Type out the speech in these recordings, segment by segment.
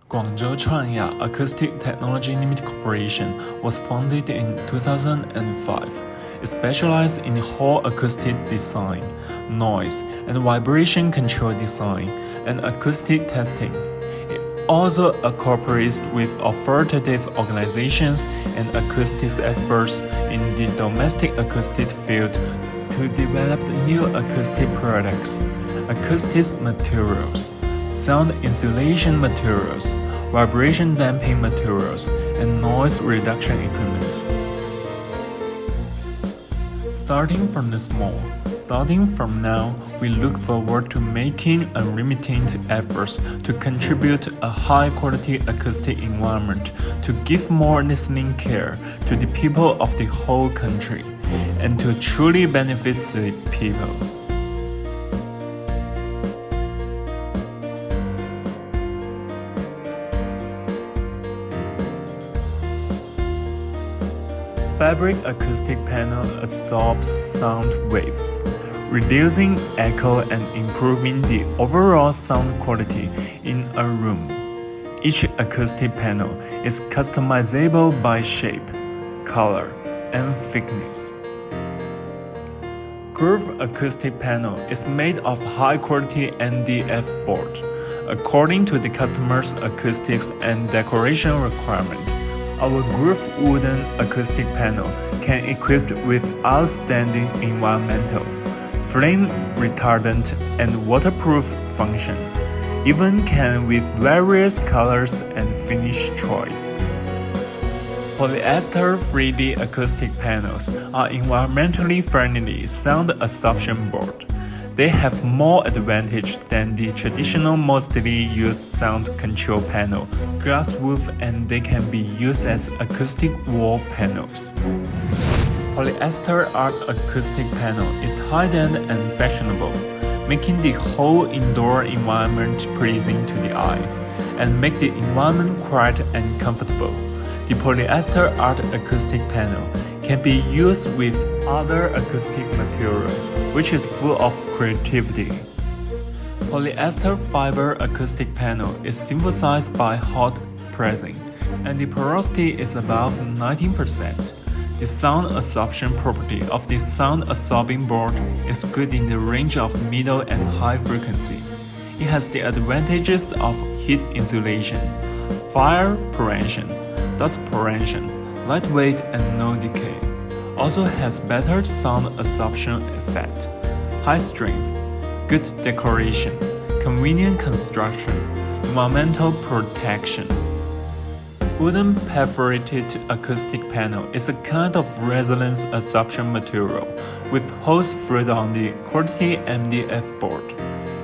Guangzhou Chuangya Acoustic Technology Limited Corporation was founded in 2005. It specializes in hall acoustic design, noise and vibration control design, and acoustic testing. It also cooperates with authoritative organizations and acoustics experts in the domestic acoustic field to develop new acoustic products, acoustic materials, sound insulation materials, vibration damping materials, and noise reduction equipment. Starting from now, we look forward to making unremitting efforts to contribute a high-quality acoustic environment to give more listening care to the people of the whole country and to truly benefit the people. Fabric acoustic panel absorbs sound waves, reducing echo and improving the overall sound quality in a room. Each acoustic panel is customizable by shape, color, and thickness. Groove acoustic panel is made of high-quality MDF board, according to the customer's acoustics and decoration requirement. Our groove wooden acoustic panel can equipped with outstanding environmental, flame retardant, and waterproof function, even can with various colors and finish choice. Polyester 3D acoustic panels are environmentally friendly sound absorption board. They have more advantage than the traditional mostly used sound control panel, glass roof, and they can be used as acoustic wall panels. Polyester art acoustic panel is high-end and fashionable, making the whole indoor environment pleasing to the eye, and make the environment quiet and comfortable. The polyester art acoustic panel can be used with other acoustic material, which is full of creativity. Polyester fiber acoustic panel is synthesized by hot pressing, and the porosity is above 19%. The sound absorption property of the sound absorbing board is good in the range of middle and high frequency. It has the advantages of heat insulation, fire prevention, dust prevention, lightweight and no decay. Also has better sound absorption effect, high strength, good decoration, convenient construction, environmental protection. Wooden perforated acoustic panel is a kind of resonance absorption material with holes fluid on the quality MDF board.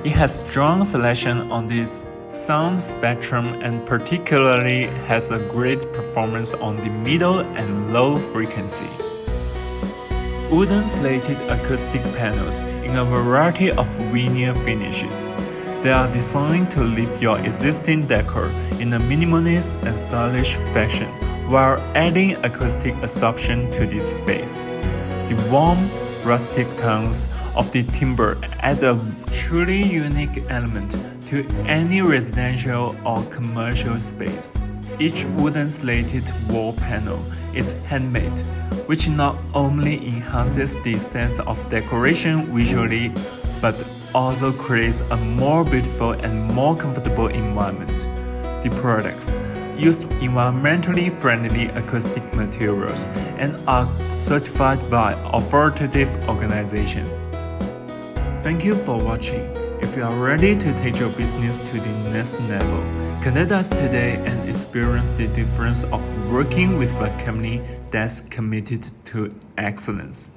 It has strong selection on this sound spectrum and particularly has a great performance on the middle and low frequency. Wooden slated acoustic panels in a variety of veneer finishes. They are designed to leave your existing decor in a minimalist and stylish fashion while adding acoustic absorption to the space. The warm, rustic tones of the timber add a truly unique element to any residential or commercial space. Each wooden slated wall panel is handmade, which not only enhances the sense of decoration visually, but also creates a more beautiful and more comfortable environment. The products use environmentally friendly acoustic materials and are certified by authoritative organizations. Thank you for watching. If you are ready to take your business to the next level, contact us today and experience the difference of working with a company that's committed to excellence.